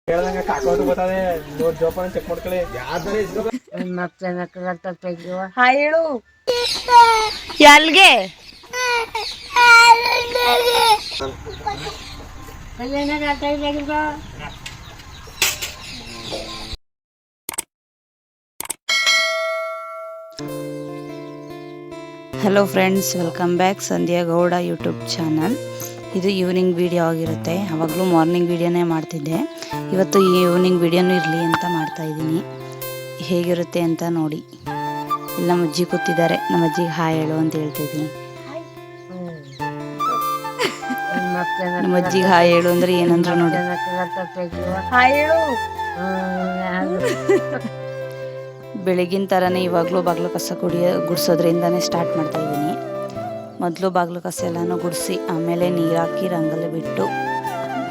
ಹೇಳ್ದಂಗ ಕಾಕೋದು ಬರ್ತದೆ ನೋಡಿ ಜೋಪಾನ ಚೆಕ್ ಮಾಡ್ಕೊಳ್ಳಿ ಹಾಯ್ ಹೇಳು ಎಲ್ಗೆ ಹಲೋ ಫ್ರೆಂಡ್ಸ್, ವೆಲ್ಕಮ್ ಬ್ಯಾಕ್ ಸಂಧ್ಯಾ ಗೌಡ ಯೂಟ್ಯೂಬ್ ಚಾನಲ್. ಇದು ಈವ್ನಿಂಗ್ ವಿಡಿಯೋ ಆಗಿರುತ್ತೆ. ಆವಾಗಲೂ ಮಾರ್ನಿಂಗ್ ವಿಡಿಯೋನೇ ಮಾಡ್ತಿದ್ದೆ. ಇವತ್ತು ಈವ್ನಿಂಗ್ ವಿಡಿಯೋನೂ ಇರಲಿ ಅಂತ ಮಾಡ್ತಾಯಿದ್ದೀನಿ. ಹೇಗಿರುತ್ತೆ ಅಂತ ನೋಡಿ. ಇಲ್ಲಿ ನಮ್ಮ ಅಜ್ಜಿ ಕೂತಿದ್ದಾರೆ. ನಮ್ಮ ಅಜ್ಜಿಗೆ ಹಾಯ್ ಹೇಳು ಅಂತ ಹೇಳ್ತಿದ್ದೀನಿ. ನಮ್ಮ ಅಜ್ಜಿಗೆ ಹಾಯ್ ಹೇಳು ಅಂದರೆ ಏನಂದ್ರು ನೋಡಿ. ಹಾಯ್ ಹೇಳು. ಬೆಳಗಿನ ಥರನೇ ಇವಾಗಲೂ ಬಾಗಿಲು ಕಸ ಗುಡಿಸೋದ್ರಿಂದನೇ ಸ್ಟಾರ್ಟ್ ಮಾಡ್ತಾಯಿದ್ದೀನಿ. ಮೊದಲು ಬಾಗಿಲು ಕಸ ಎಲ್ಲನೂ ಗುಡಿಸಿ ಆಮೇಲೆ ನೀರು ಹಾಕಿ ರಂಗೋಲಿ ಬಿಟ್ಟು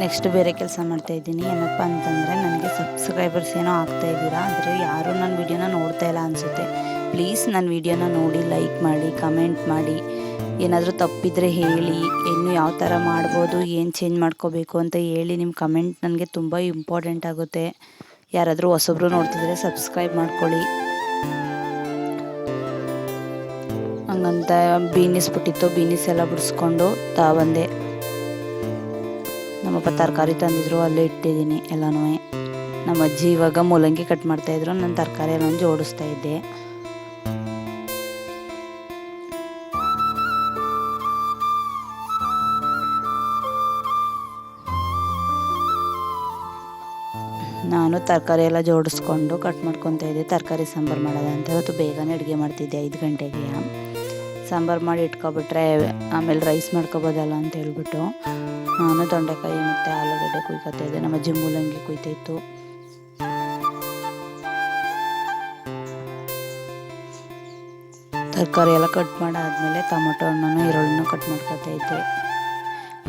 ನೆಕ್ಸ್ಟ್ ಬೇರೆ ಕೆಲಸ ಮಾಡ್ತಾಯಿದ್ದೀನಿ. ಏನಪ್ಪ ಅಂತಂದರೆ, ನನಗೆ ಸಬ್ಸ್ಕ್ರೈಬರ್ಸ್ ಏನೋ ಆಗ್ತಾಯಿದ್ದೀರಾ, ಆದರೆ ಯಾರೂ ನನ್ನ ವೀಡಿಯೋನ ನೋಡ್ತಾ ಇಲ್ಲ ಅನಿಸುತ್ತೆ. ಪ್ಲೀಸ್ ನನ್ನ ವೀಡಿಯೋನ ನೋಡಿ ಲೈಕ್ ಮಾಡಿ, ಕಮೆಂಟ್ ಮಾಡಿ. ಏನಾದರೂ ತಪ್ಪಿದರೆ ಹೇಳಿ, ಇನ್ನು ಯಾವ ಥರ ಮಾಡ್ಬೋದು, ಏನು ಚೇಂಜ್ ಮಾಡ್ಕೋಬೇಕು ಅಂತ ಹೇಳಿ. ನಿಮ್ಮ ಕಮೆಂಟ್ ನನಗೆ ತುಂಬ ಇಂಪಾರ್ಟೆಂಟ್ ಆಗುತ್ತೆ. ಯಾರಾದರೂ ಹೊಸಬ್ರು ನೋಡ್ತಿದ್ರೆ ಸಬ್ಸ್ಕ್ರೈಬ್ ಮಾಡ್ಕೊಳ್ಳಿ. ಹಂಗಂತ ಬೀನಿಸ್ ಬಿಟ್ಟಿತ್ತು, ಬೀನಿಸ್ ಎಲ್ಲ ಬಿಡಿಸ್ಕೊಂಡು ಬಂದೆ. ನಮ್ಮಪ್ಪ ತರಕಾರಿ ತಂದಿದ್ರು, ಅಲ್ಲೇ ಇಟ್ಟಿದ್ದೀನಿ ಎಲ್ಲನೂ. ನಮ್ಮ ಅಜ್ಜಿ ಇವಾಗ ಮೂಲಂಗಿ ಕಟ್ ಮಾಡ್ತಾಯಿದ್ರು, ನಾನು ತರಕಾರಿ ಎಲ್ಲ ಜೋಡಿಸ್ತಾ ಇದ್ದೆ. ನಾನು ತರಕಾರಿ ಎಲ್ಲ ಜೋಡಿಸ್ಕೊಂಡು ಕಟ್ ಮಾಡ್ಕೊತಾ ಇದ್ದೆ. ತರಕಾರಿ ಸಾಂಬಾರು ಮಾಡೋದ ಅಂತ ಇವತ್ತು ಬೇಗನೆ ಅಡುಗೆ ಮಾಡ್ತಿದ್ದೆ. 5 ಗಂಟೆಗೆ ಸಾಂಬಾರು ಮಾಡಿ ಇಟ್ಕೊಬಿಟ್ರೆ ಆಮೇಲೆ ರೈಸ್ ಮಾಡ್ಕೊಬೋದಲ್ಲ ಅಂತ ಹೇಳ್ಬಿಟ್ಟು ನಾನು ತೊಂಡೆಕಾಯಿ ಮತ್ತು ಆಲೂಗಡ್ಡೆ ಕುಯ್ಕೊತಾ ಇದ್ದೆ. ನಮ್ಮ ಅಜ್ಜಿ ಮೂಲಂಗಿ ಕುಯ್ತಾಯಿತ್ತು. ತರಕಾರಿ ಎಲ್ಲ ಕಟ್ ಮಾಡಾದ್ಮೇಲೆ ಟೊಮೊಟೊ ಹಣ್ಣನ್ನು ಈರುಳ್ಳಿನೂ ಕಟ್ ಮಾಡ್ಕೊತಾ ಇದ್ದೆ.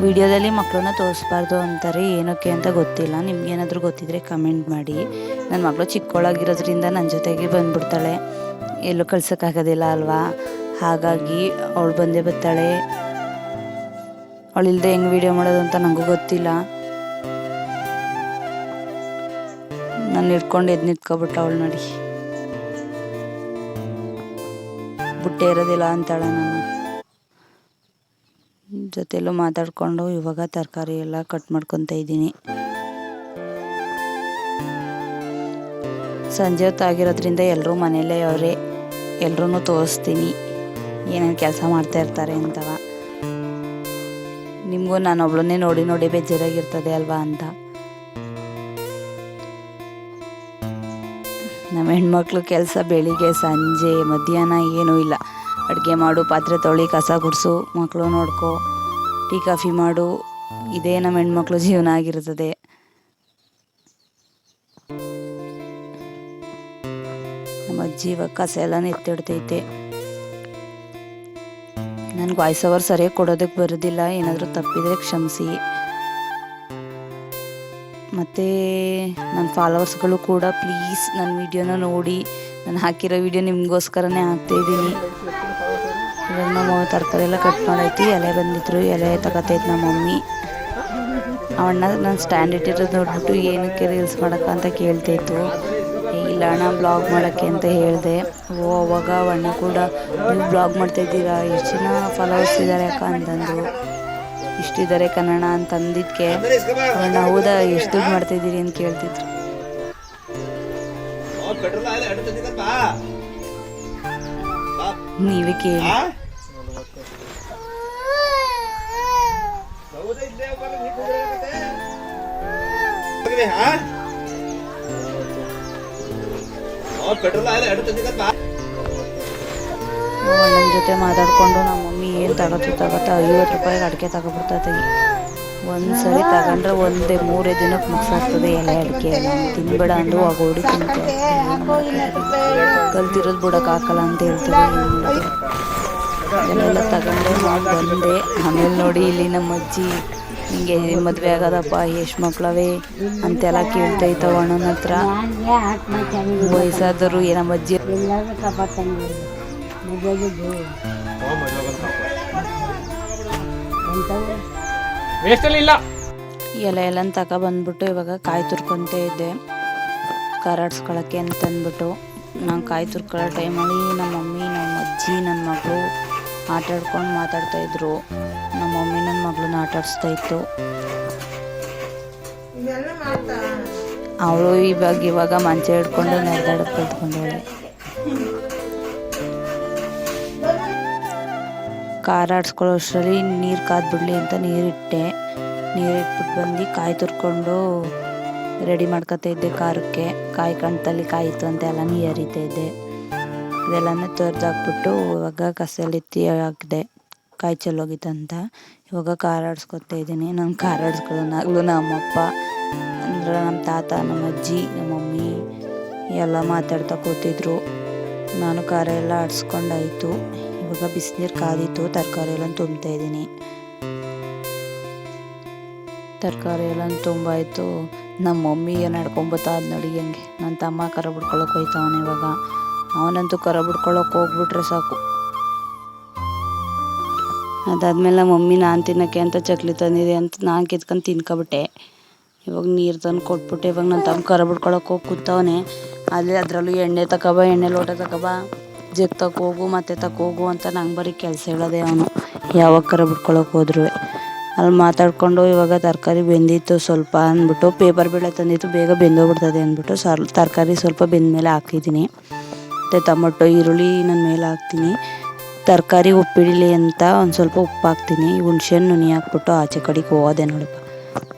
ವಿಡಿಯೋದಲ್ಲಿ ಮಕ್ಕಳನ್ನ ತೋರಿಸ್ಬಾರ್ದು ಅಂತಾರೆ, ಏನಕ್ಕೆ ಅಂತ ಗೊತ್ತಿಲ್ಲ. ನಿಮ್ಗೇನಾದರೂ ಗೊತ್ತಿದ್ರೆ ಕಮೆಂಟ್ ಮಾಡಿ. ನನ್ನ ಮಗಳು ಚಿಕ್ಕವಳಾಗಿರೋದ್ರಿಂದ ನನ್ನ ಜೊತೆಗೆ ಬಂದುಬಿಡ್ತಾಳೆ, ಎಲ್ಲೂ ಕಳ್ಸೋಕ್ಕಾಗೋದಿಲ್ಲ ಅಲ್ವಾ. ಹಾಗಾಗಿ ಅವಳು ಬಂದೇ ಬರ್ತಾಳೆ. ಅವಳಿಲ್ಲದೆ ಹೆಂಗೆ ವಿಡಿಯೋ ಮಾಡೋದು ಅಂತ ನನಗೂ ಗೊತ್ತಿಲ್ಲ. ನಾನು ಹಿಡ್ಕೊಂಡು ಎದ್ದು ನಿಂತ್ಕೊಬಿಟ್ಟ ಅವಳು ನೋಡಿ. ಬುಟ್ಟೆ ಇರೋದಿಲ್ಲ ಅಂತಾಳೆ. ನಾನು ಜೊತೆಯಲ್ಲೂ ಮಾತಾಡಿಕೊಂಡು ಇವಾಗ ತರಕಾರಿ ಎಲ್ಲ ಕಟ್ ಮಾಡ್ಕೊತಾ ಇದ್ದೀನಿ. ಸಂಜೆ ಹೊತ್ತಾಗಿರೋದ್ರಿಂದ ಎಲ್ಲರೂ ಮನೆಯಲ್ಲೇ ಅವರೇ. ಎಲ್ಲರೂ ತೋರಿಸ್ತೀನಿ ಏನೇನು ಕೆಲಸ ಮಾಡ್ತಾ ಇರ್ತಾರೆ ಅಂತವ. ನಿಮಗೂ ನಾನು ಒಬ್ಳನ್ನೇ ನೋಡಿ ನೋಡಿ ಬೇಜಾರಾಗಿರ್ತದೆ ಅಲ್ವಾ ಅಂತ. ನಮ್ಮ ಹೆಣ್ಮಕ್ಳು ಕೆಲಸ ಬೆಳಿಗ್ಗೆ ಸಂಜೆ ಮಧ್ಯಾಹ್ನ ಏನೂ ಇಲ್ಲ. ಅಡುಗೆ ಮಾಡು, ಪಾತ್ರೆ ತೊಳಿ, ಕಸ ಗುಡಿಸು, ಮಕ್ಕಳು ನೋಡ್ಕೊ, ಟೀ ಕಾಫಿ ಮಾಡು. ಇದೇ ನಮ್ಮ ಹೆಣ್ಮಕ್ಳು ಜೀವನ ಆಗಿರ್ತದೆ. ನಮ್ಮ ಅಜ್ಜಿ ಇವಾಗ ಕಸ ಎಲ್ಲನೂ ಎತ್ತಿಡ್ತೈತೆ. ನನಗೆ ವಾಯ್ಸ್ ಓವರ್ ಸರಿಯಾಗಿ ಕೊಡೋದಕ್ಕೆ ಬರೋದಿಲ್ಲ. ಏನಾದರೂ ತಪ್ಪಿದರೆ ಕ್ಷಮಿಸಿ. ಮತ್ತು ನನ್ನ ಫಾಲೋವರ್ಸ್ಗಳು ಕೂಡ ಪ್ಲೀಸ್ ನನ್ನ ವಿಡಿಯೋನ ನೋಡಿ. ನಾನು ಹಾಕಿರೋ ವಿಡಿಯೋ ನಿಮಗೋಸ್ಕರನೇ ಹಾಕ್ತಾಯಿದ್ದೀನಿ. ಇವಾಗ ನಮ್ಮ ತರಕಾರಿ ಎಲ್ಲ ಕಟ್ ಮಾಡೈತಿ. ಎಲೆ ಬಂದಿದ್ರು, ಎಲೆ ತಗೋತೈತೆ ನಮ್ಮ ಮಮ್ಮಿ. ಅವಣ್ಣ ನಾನು ಸ್ಟ್ಯಾಂಡ್ ಇಟ್ಟಿರೋದು ನೋಡ್ಬಿಟ್ಟು ಏನಕ್ಕೆ ರೀಲ್ಸ್ ಮಾಡೋಕ್ಕ ಅಂತ ಕೇಳ್ತಾಯಿತ್ತು. ಇಲ್ಲ ಅಣ್ಣ, ಬ್ಲಾಗ್ ಮಾಡೋಕ್ಕೆ ಅಂತ ಹೇಳಿದೆ. ಅವಾಗ ಅವಣ್ಣ ಕೂಡ ನೀವು ಬ್ಲಾಗ್ ಮಾಡ್ತಾಯಿದ್ದೀರಾ, ಎಷ್ಟು ಜನ ಫಾಲೋವರ್ಸ್ ಇದ್ದಾರೆ ಅಕ್ಕ ಅಂತಂದರು. ಇಷ್ಟಿದ್ದಾರೆ ಕನ್ನಡ ಅಂತಂದಿದ್ದಕ್ಕೆ ಅವಣ್ಣ ಹೌದಾ, ಎಷ್ಟು ದುಡ್ಡು ಮಾಡ್ತಾಯಿದ್ದೀರಿ ಅಂತ ಕೇಳ್ತಿದ್ರು. ನೀವೇ ಕೇಳಿ. ಅಣ್ಣನ ಜೊತೆ ಮಾತಾಡ್ಕೊಂಡು ನಮ್ಮ ಮಮ್ಮಿ ಏನು ತಗೋತ 50 ರೂಪಾಯಿಗೆ ಅಡಿಕೆ ತಗೊಬಿಡ್ತದೆ. ಒಂದ್ಸರಿ ತಗೊಂಡ್ರೆ 3 ದಿನಕ್ಕೆ ಮುಗಿಸಾಗ್ತದೆ ಎಲೆ ಅಡಿಕೆ ಎಲ್ಲ. ತಿನ್ಬೇಡ ಅಂದು ಆಗೋಡಿ ತಿಂತೆ. ಕಲ್ತಿರೋದು ಬಿಡೋಕೆ ಹಾಕಲ್ಲ ಅಂತ ಹೇಳ್ತಾರೆ. ಅದನ್ನೆಲ್ಲ ತಗೊಂಡು ನಾವು ಬಂದೆ. ಆಮೇಲೆ ನೋಡಿ ಇಲ್ಲಿ ನಮ್ಮ ಅಜ್ಜಿ ಹಿಂಗೆ ಮದುವೆ ಆಗೋದಪ್ಪ, ಎಷ್ಟು ಮಕ್ಕಳವೇ ಅಂತೆಲ್ಲ ಕೇಳ್ತೈತವ ಅಣ್ಣನ ಹತ್ರ. ವಯಸ್ಸಾದರು ನಮ್ಮ ಅಜ್ಜಿ ಎಲೆ ಎಲ್ಲನ ತಗೊಬಂದ್ಬಿಟ್ಟು ಇವಾಗ ಕಾಯಿ ತುರ್ಕೊತ ಇದ್ದೆ ಕರಾಡ್ಸ್ಕೊಳಕ್ಕೆ ಅಂತಂದ್ಬಿಟ್ಟು. ನಾನು ಕಾಯಿ ತುರ್ಕೊಳ್ಳೋ ಟೈಮಲ್ಲಿ ನಮ್ಮ ಮಮ್ಮಿ, ನಮ್ಮ ಅಜ್ಜಿ, ನನ್ನ ಮಗಳು ಆಟಾಡ್ಕೊಂಡು ಮಾತಾಡ್ತಾಯಿದ್ರು. ನಮ್ಮ ಮಮ್ಮಿ ನನ್ನ ಮಗಳನ್ನ ಆಟಾಡಿಸ್ತಾ ಇತ್ತು. ಅವಳು ಇವಾಗ ಮಂಚ ಹಿಡ್ಕೊಂಡು ನೆರೆದಾಡಕ್ಕೆ ಕಲ್ತ್ಕೊಂಡವಳೆ. ಖಾರ ಆಡಿಸ್ಕೊಳ್ಳೋ ಅಷ್ಟರಲ್ಲಿ ನೀರು ಕಾದ್ಬಿಡ್ಲಿ ಅಂತ ನೀರಿಟ್ಬಿಟ್ಟು ಬಂದು ಕಾಯಿ ತುರ್ಕೊಂಡು ರೆಡಿ ಮಾಡ್ಕೊತಾ ಇದ್ದೆ ಖಾರಕ್ಕೆ. ಕಾಯಿ ಕಣ್ತಲ್ಲಿ ಕಾಯಿತು ಅಂತ ಎಲ್ಲನೂ ಎರಿತಾ ಇದ್ದೆ. ಅದೆಲ್ಲನೂ ತೊರೆದಾಕ್ಬಿಟ್ಟು ಇವಾಗ ಕಸಲ್ಲಿ ಎತ್ತಿ ಹಾಕಿದೆ ಕಾಯಿ ಚೆಲ್ಲೋಗಿತ್ತಂತ. ಇವಾಗ ಖಾರ ಆಡಿಸ್ಕೊತಾ ಇದ್ದೀನಿ. ನಾನು ಖಾರ ಆಡಿಸ್ಕೊಳ್ಳೋನಾಗಲೂ ನಮ್ಮಪ್ಪ ಅಂದ್ರೆ ನಮ್ಮ ತಾತ, ನಮ್ಮ ಅಜ್ಜಿ, ನಮ್ಮ ಮಮ್ಮಿ ಎಲ್ಲ ಮಾತಾಡ್ತಾ ಕೂತಿದ್ರು. ನಾನು ಖಾರ ಎಲ್ಲ ಆಡಿಸ್ಕೊಂಡಾಯಿತು. ಇವಾಗ ಬಿಸಿನೀರು ಕಾದಿತ್ತು, ತರಕಾರಿ ಎಲ್ಲ ತುಂಬ್ತಾ ಇದ್ದೀನಿ. ತರಕಾರಿ ಎಲ್ಲ ತುಂಬಾಯಿತು. ನಮ್ಮ ಮಮ್ಮಿ ಏನು ನಡ್ಕೊಂಬತ್ತಾ ಅದು ನೋಡಿ ಹೆಂಗೆ. ನನ್ನ ತಮ್ಮ ಕರ ಬಿಡ್ಕೊಳಕ್ಕೆ ಹೋಯ್ತವನು. ಇವಾಗ ಅವನಂತೂ ಕರ ಬಿಡ್ಕೊಳಕ್ಕೆ ಹೋಗ್ಬಿಟ್ರೆ ಸಾಕು. ಅದಾದ್ಮೇಲೆ ನಮ್ಮ ಮಮ್ಮಿ ನಾನು ತಿನ್ನೋಕ್ಕೆ ಅಂತ ಚಕ್ಲಿ ತಂದಿದೆ ಅಂತ ನಾನು ಕಿತ್ಕೊಂಡು ತಿನ್ಕೊಬಿಟ್ಟೆ. ಇವಾಗ ನೀರು ತಂದು ಕೊಟ್ಬಿಟ್ಟೆ. ಇವಾಗ ನನ್ನ ತಮ್ಮ ಕರ ಬಿಡ್ಕೊಳಕ್ಕೆ ಹೋಗಿ ಕೂತವನೆ. ಅದರಲ್ಲೂ ಎಣ್ಣೆ ತಗೊಬ, ಎಣ್ಣೆ ಲೋಟ ತಗೊಬ, ಜಗ್ ತಗೋಗು ಮತ್ತೆ ತಗೋಗು ಅಂತ ನಂಗೆ ಬರೀ ಕೆಲಸ ಹೇಳೋದೆ ಅವನು. ಯಾವಾಗ ಕರ ಬಿಡ್ಕೊಳಕ್ಕೆ ಹೋದ್ರು ಅಲ್ಲಿ ಮಾತಾಡಿಕೊಂಡು. ಇವಾಗ ತರಕಾರಿ ಬೆಂದಿತ್ತು ಸ್ವಲ್ಪ ಅಂದ್ಬಿಟ್ಟು, ಪೇಪರ್ ಬೇಳೆ ತಂದಿತ್ತು, ಬೇಗ ಬೆಂದೋಗ್ಬಿಡ್ತದೆ ಅಂದ್ಬಿಟ್ಟು ತರಕಾರಿ ಸ್ವಲ್ಪ ಬೆಂದಮೇಲೆ ಹಾಕಿದ್ದೀನಿ. ಮತ್ತು ಟೊಮೊಟೊ, ಈರುಳ್ಳಿ ನನ್ನ ಮೇಲೆ ಹಾಕ್ತೀನಿ. ತರಕಾರಿ ಉಪ್ಪಿಡಲಿ ಅಂತ ಒಂದು ಸ್ವಲ್ಪ ಉಪ್ಪು ಹಾಕ್ತೀನಿ. ಹುಣ್ಸೆಹಣ್ಣು ನುನಿ ಹಾಕ್ಬಿಟ್ಟು ಆಚೆ ಕಡೆಗೆ ಹೋದೆ ನೋಡಪ್ಪ.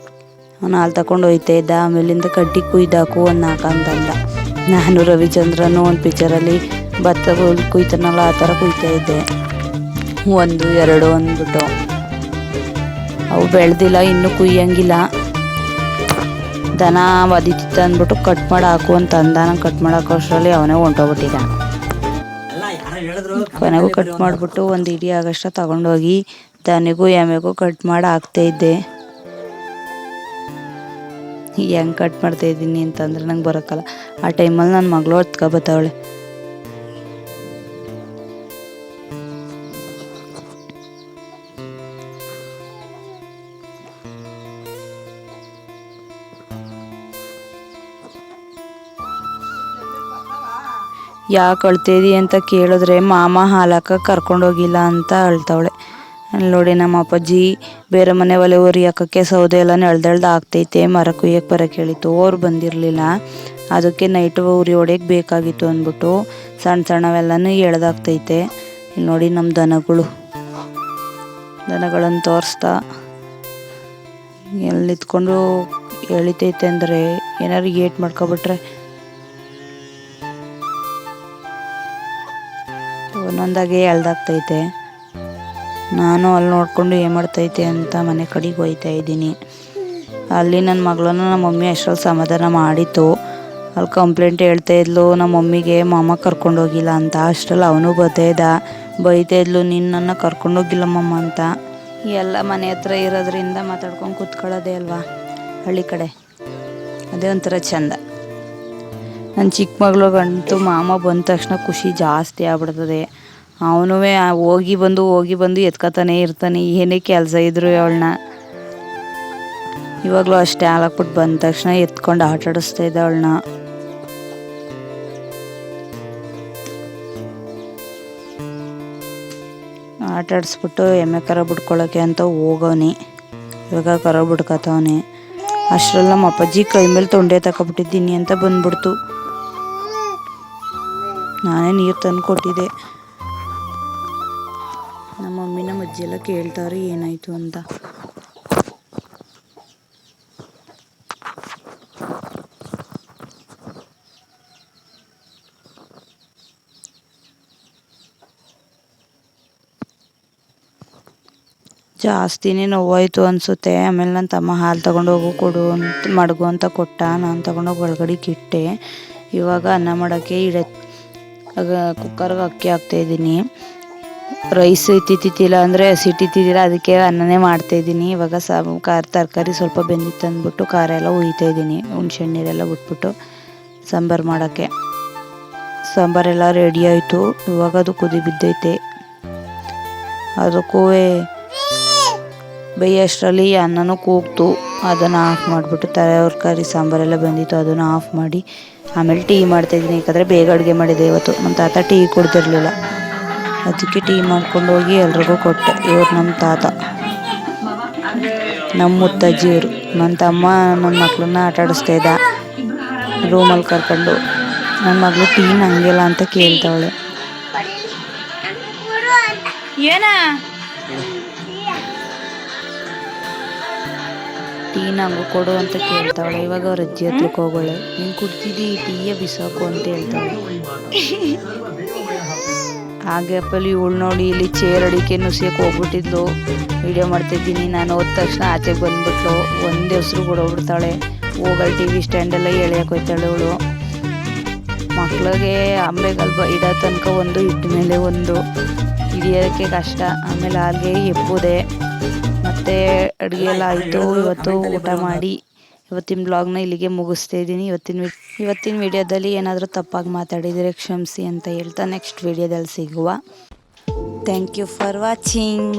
ಅವನು ಹಾಲು ತಗೊಂಡು ಹೋಯ್ತಾ ಇದ್ದ. ಆಮೇಲಿಂದ ಕಡ್ಡಿ ಕುಯ್ದಾಕು ಒಂದು 4 ಅಂತಂದ. ನಾನು ರವಿಚಂದ್ರನು ಒಂದು ಪಿಕ್ಚರಲ್ಲಿ ಭತ್ತ ಕುಯ್ತಾನಲ್ಲ ಆ ಥರ ಕುಯ್ತಾ ಇದ್ದೆ. 1, 2 ಅಂದ್ಬಿಟ್ಟು. ಅವು ಬೆಳೆದಿಲ್ಲ, ಇನ್ನೂ ಕುಯ್ಯಂಗಿಲ್ಲ. ದನ ಒದಿತಿತ್ತು ಅಂದ್ಬಿಟ್ಟು ಕಟ್ ಮಾಡಿ ಹಾಕು ಅಂತ ಅಂದ. ನಾನು ಕಟ್ ಮಾಡಾಕೋ ಅಷ್ಟರಲ್ಲಿ ಅವನೇ ಹೊಂಟೋಗ್ಬಿಟ್ಟಿದ್ದ. ಕೊನೆಗೂ ಕಟ್ ಮಾಡಿಬಿಟ್ಟು ಒಂದು ಇಡೀ ಆಗಷ್ಟ ತಗೊಂಡೋಗಿ ದನಿಗೂ ಎಮ್ಮೆಗೂ ಕಟ್ ಮಾಡಿ ಹಾಕ್ತಾಯಿದ್ದೆ. ಹೆಂಗೆ ಕಟ್ ಮಾಡ್ತಾಯಿದ್ದೀನಿ ಅಂತಂದ್ರೆ ನಂಗೆ ಬರೋಕ್ಕಲ್ಲ. ಆ ಟೈಮಲ್ಲಿ ನನ್ನ ಮಗಳು ಹೊತ್ಕೊಬತ್ತವಳೆ. ಯಾಕೆ ಅಳ್ತಿದ್ದಿ ಅಂತ ಕೇಳಿದ್ರೆ ಮಾಮ ಹಾಲಕ್ಕೆ ಕರ್ಕೊಂಡೋಗಿಲ್ಲ ಅಂತ ಅಳ್ತಾವಳೆ. ಅಲ್ಲಿ ನೋಡಿ ನಮ್ಮ ಅಪ್ಪಾಜಿ ಬೇರೆ ಮನೆ ಒಲೆ ಉರಿ ಹಾಕೋಕ್ಕೆ ಸೌದೆ ಎಲ್ಲ ನೆಳ್ದೆಳ್ದು ಆಗ್ತೈತೆ, ಮರ ಕುಯ್ಯಕ್ಕೆ ಬರೋಕ್ಕೆ ಹೇಳಿತ್ತು. ಅವ್ರು ಬಂದಿರಲಿಲ್ಲ, ಅದಕ್ಕೆ ನೈಟು ಉರಿ ಹೊಡೆಯಕ್ಕೆ ಬೇಕಾಗಿತ್ತು ಅಂದ್ಬಿಟ್ಟು ಸಣ್ಣ ಸಣ್ಣವೆಲ್ಲನೂ ಎಳ್ದಾಗ್ತೈತೆ. ಇಲ್ಲಿ ನೋಡಿ ನಮ್ಮ ದನಗಳನ್ನು ತೋರಿಸ್ತಾ ಎಲ್ಲಿ ನಿಂತ್ಕೊಂಡು ಎಳಿತೈತೆ ಅಂದರೆ ಏನಾದ್ರು ಏಟ್ ಮಾಡ್ಕೊಬಿಟ್ರೆ ಒಂದೊಂದಾಗೆ ಎಳ್ದಾಗ್ತೈತೆ. ನಾನು ಅಲ್ಲಿ ನೋಡಿಕೊಂಡು ಏನು ಮಾಡ್ತೈತೆ ಅಂತ ಮನೆ ಕಡೆಗೆ ಹೋಗ್ತಾ ಇದ್ದೀನಿ. ಅಲ್ಲಿ ನನ್ನ ಮಗಳನ್ನ ನಮ್ಮ ಮಮ್ಮಿ ಅಷ್ಟರಲ್ಲಿ ಸಮಾಧಾನ ಮಾಡಿತ್ತು. ಅಲ್ಲಿ ಕಂಪ್ಲೇಂಟ್ ಹೇಳ್ತಾ ಇದ್ಲು ನಮ್ಮ ಮಮ್ಮಿಗೆ ಮಾಮ ಕರ್ಕೊಂಡೋಗಿಲ್ಲ ಅಂತ. ಅಷ್ಟರಲ್ಲಿ ಅವನು ಬೈತಾ ಇದ್ಲು, ನಿನ್ನನ್ನು ಕರ್ಕೊಂಡೋಗಿಲ್ಲ ಮಮ್ಮ ಅಂತ. ಎಲ್ಲ ಮನೆ ಹತ್ರ ಇರೋದ್ರಿಂದ ಮಾತಾಡ್ಕೊಂಡು ಕೂತ್ಕೊಳ್ಳೋದೇ ಅಲ್ವಾ ಹಳ್ಳಿ ಕಡೆ, ಅದೇ ಒಂಥರ ಚೆಂದ. ನನ್ನ ಚಿಕ್ಕ ಮಗಳಿಗಂತೂ ಮಾಮ ಬಂದ ತಕ್ಷಣ ಖುಷಿ ಜಾಸ್ತಿ ಆಗ್ಬಿಡ್ತದೆ. ಅವನು ಹೋಗಿ ಬಂದು ಎತ್ಕೊತಾನೆ ಇರ್ತಾನೆ, ಏನೇ ಕೆಲಸ ಇದ್ರು ಅವಳನ್ನ. ಇವಾಗಲೂ ಅಷ್ಟೇ, ಹಾಲಾಕ್ಬಿಟ್ಟು ಬಂದ ತಕ್ಷಣ ಎತ್ಕೊಂಡು ಆಟ ಆಡಿಸ್ತಾ ಇದ್ದ ಅವಳನ್ನ. ಆಟ ಆಡಿಸ್ಬಿಟ್ಟು ಎಮ್ಮೆ ಕರ ಬಿಡ್ಕೊಳ್ಳೋಕ್ಕೆ ಅಂತ ಹೋಗವನಿ. ಇವಾಗ ಕರ ಬಿಡ್ಕೊತವನೆ. ಅಷ್ಟರಲ್ಲಿ ನಮ್ಮ ಅಪ್ಪಾಜಿ ಕೈ ಮೇಲೆ ತೊಂಡೆ ತಗೊಬಿಟ್ಟಿದ್ದೀನಿ ಅಂತ ಬಂದ್ಬಿಡ್ತು. ನಾನೇ ನೀರು ತಂದು ಕೊಟ್ಟಿದ್ದೆ. ನಮ್ಮ ಮಮ್ಮಿ ನಮ್ಮ ಅಜ್ಜಿ ಎಲ್ಲ ಕೇಳ್ತಾವ್ರೆ ಏನಾಯಿತು ಅಂತ. ಜಾಸ್ತಿನೇ ನೋವಾಯಿತು ಅನಿಸುತ್ತೆ. ಆಮೇಲೆ ನನ್ನ ತಮ್ಮ ಹಾಲು ತೊಗೊಂಡು ಹೋಗು ಕೊಡು ಅಂತ ಮಡಗು ಅಂತ ಕೊಟ್ಟ. ನಾನು ತೊಗೊಂಡೋಗಿ ಒಳಗಡೆಗೆ ಇಟ್ಟೆ. ಇವಾಗ ಅನ್ನ ಮಾಡೋಕ್ಕೆ ಕುಕ್ಕರ್ಗೆ ಅಕ್ಕಿ ಹಾಕ್ತಾಯಿದ್ದೀನಿ. ರೈಸ್ ಇತ್ತಿತ್ತಿಲ್ಲ ಅಂದರೆ ಹಸಿಟ್ಟಿದ್ದಿಲ್ಲ, ಅದಕ್ಕೆ ಅನ್ನನೇ ಮಾಡ್ತಾಯಿದ್ದೀನಿ. ಇವಾಗ ತರಕಾರಿ ಸ್ವಲ್ಪ ಬೆಂದಿತ್ತು ಅಂದ್ಬಿಟ್ಟು ಖಾರ ಎಲ್ಲ ಹುಯ್ತಾಯಿದ್ದೀನಿ. ಹುಣ್ಸೆಹಣ್ಣು ನೀರೆಲ್ಲ ಬಿಟ್ಬಿಟ್ಟು ಸಾಂಬಾರು ಮಾಡೋಕ್ಕೆ. ಸಾಂಬಾರೆಲ್ಲ ರೆಡಿ ಆಯಿತು. ಇವಾಗ ಅದು ಕುದಿ ಬಿದ್ದೈತೆ. ಅದಕ್ಕೂ ಬೇಯೋಷ್ಟರಲ್ಲಿ ಅನ್ನನೂ ಕೂಗ್ತು. ಅದನ್ನು ಆಫ್ ಮಾಡಿಬಿಟ್ಟು ತರಕಾರಿ ಸಾಂಬಾರೆಲ್ಲ ಬಂದಿತ್ತು ಅದನ್ನು ಆಫ್ ಮಾಡಿ ಆಮೇಲೆ ಟೀ ಮಾಡ್ತಾಯಿದ್ದೀನಿ. ಯಾಕಂದರೆ ಬೇಗ ಅಡುಗೆ ಮಾಡಿದೆ ಇವತ್ತು. ನಮ್ಮ ತಾತ ಟೀ ಕುಡ್ದಿರಲಿಲ್ಲ, ಅದಕ್ಕೆ ಟೀ ಮಾಡ್ಕೊಂಡು ಹೋಗಿ ಎಲ್ರಿಗೂ ಕೊಟ್ಟೆ. ಇವ್ರು ನಮ್ಮ ತಾತ, ನಮ್ಮ ಮುತ್ತಜ್ಜಿಯವರು. ನನ್ನ ತಮ್ಮ ನನ್ನ ಮಕ್ಕಳನ್ನ ಆಟ ಆಡಿಸ್ತಾ ಇದ್ದ ರೂಮಲ್ಲಿ ಕರ್ಕೊಂಡು. ನನ್ನ ಮಗಳು ಟೀ ನಂಗಿಲ್ಲ ಅಂತ ಕೇಳ್ತಾವಳೆ. ಟೀ ನಂಗೂ ಕೊಡು ಅಂತ ಕೇಳ್ತಾವಳೆ. ಇವಾಗ ಅವ್ರ ಅಜ್ಜಿ ಹತ್ರಕ್ಕೆ ಹೋಗೋಳೆ. ನೀನು ಕುಡ್ತಿದ್ದಿ ಟೀಯೇ ಬಿಸಾಕು ಅಂತ ಹೇಳ್ತಾಳೆ. ಹಾಗೆ ಅಪ್ಪಲ್ಲಿ ಇವಳು ನೋಡಿ ಇಲ್ಲಿ ಚೇರ್ ಅಡಿಕೆ ನುಸಿಯಕ್ಕೆ ಹೋಗ್ಬಿಟ್ಟಿದ್ಲು. ವಿಡಿಯೋ ಮಾಡ್ತಿದ್ದೀನಿ ನಾನು. ಹೋದ ತಕ್ಷಣ ಆಚೆಗೆ ಬಂದ್ಬಿಟ್ಲು. ಒಂದೇ ಹೆಸ್ರು ಕೂಡ ಹೋಗ್ಬಿಡ್ತಾಳೆ. ಹೋಗಲ್ ಟಿ ವಿ ಸ್ಟ್ಯಾಂಡೆಲ್ಲ ಎಳೆಯಕ್ಕೆ ಹೋಗ್ತಾಳೆ ಇವಳು. ಮಕ್ಳಿಗೆ ಆಮ್ಲೆಗಲ್ಬ ಇಡೋ ತನಕ ಒಂದು ಇಟ್ಟ ಮೇಲೆ ಒಂದು ಹಿಡಿಯೋಕ್ಕೆ ಕಷ್ಟ. ಆಮೇಲೆ ಹಾಗೆ ಎಪ್ಪುದೆ. ಮತ್ತು ಅಡುಗೆ ಎಲ್ಲ ಆಯಿತು. ಇವತ್ತು ಊಟ ಮಾಡಿ ಇವತ್ತಿನ ಬ್ಲಾಗ್ನ ಇಲ್ಲಿಗೆ ಮುಗಿಸ್ತಾ ಇದ್ದೀನಿ. ಇವತ್ತಿನ ವಿಡಿಯೋದಲ್ಲಿ ಏನಾದರೂ ತಪ್ಪಾಗಿ ಮಾತಾಡಿದರೆ ಕ್ಷಮಿಸಿ ಅಂತ ಹೇಳ್ತಾ ನೆಕ್ಸ್ಟ್ ವಿಡಿಯೋದಲ್ಲಿ ಸಿಗುವ. Thank you for watching.